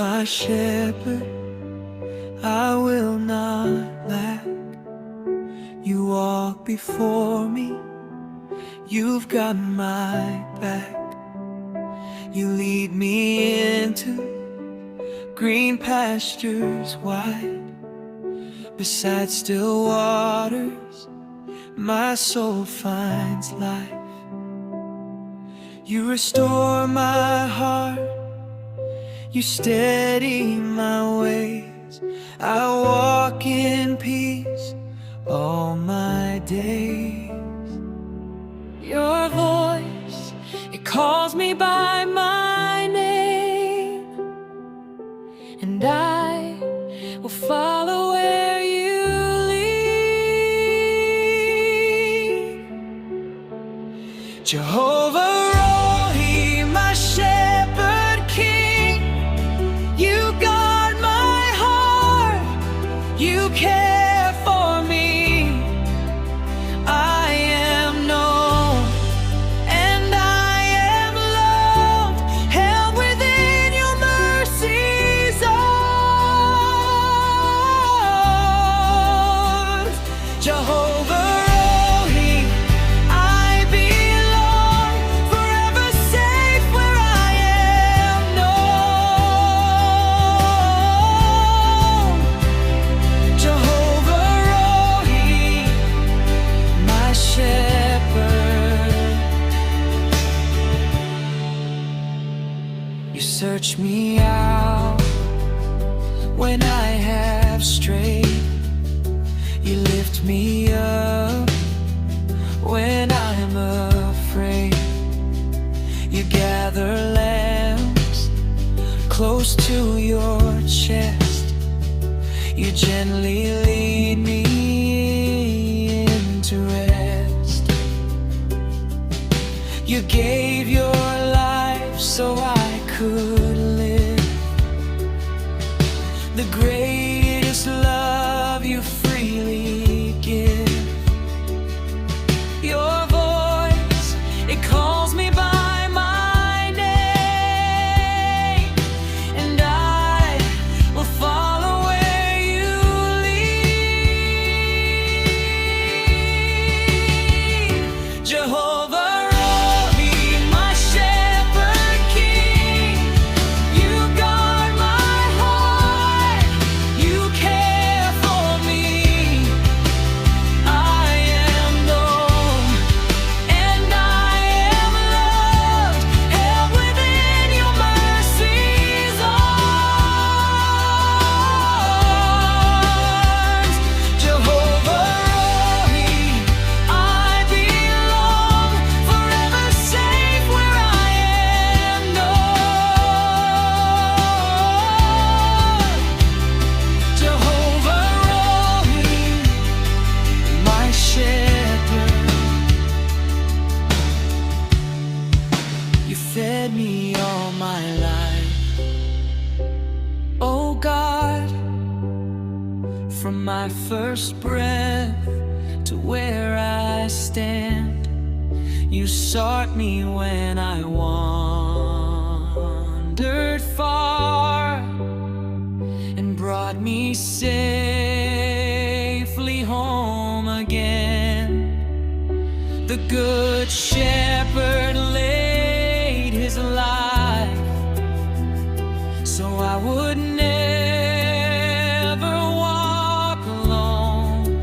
my shepherd, I will not lack. You walk before me, you've got my back. You lead me into green pastures wide, beside still waters, my soul finds life. You restore my heart, you steady my ways. I walk in peace all my days. Your voice, it calls me by my name, and I will follow where you lead. Jehovah Robi, my shepherd king, you guard my heart, you care for me. I am known and I am loved, held within your mercy's arms. Jehovah Robi, I belong, forever safe where I am known. Jehovah Robi, my shepherd. You search me out when I have strayed. You lift me up when I'm afraid. You gather lambs close to your chest. You gently lead me into rest. You gave your life so I could live. The greatest love you freely give. Your voice, it calls me by my name, and I will follow where you lead. Jehovah Robi, my shepherd king, you guard my heart, you care for me. I am known and I am loved, held within your mercy's arms. Jehovah Robi, I belong, forever safe where I am known. Jehovah Robi, my shepherd. You fed me all my life, oh God, from my first breath to where I stand. You sought me when I wandered far, and brought me safely home again. The good shepherd laid his life so I would never walk alone.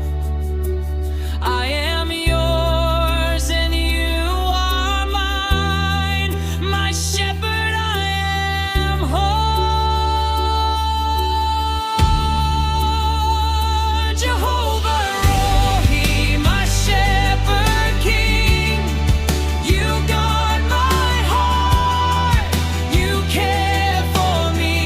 I am yours and you are mine, my shepherd, I am whole. Jehovah Robi, my shepherd king, you guard my heart, you care for me.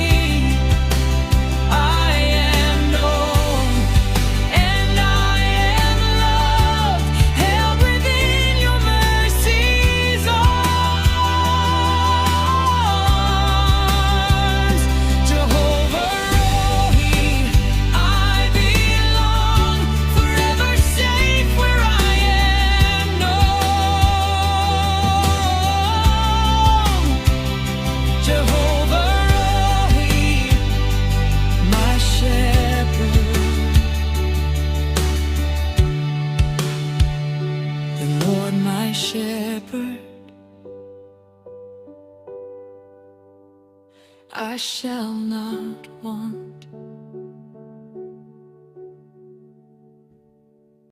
I shall not want.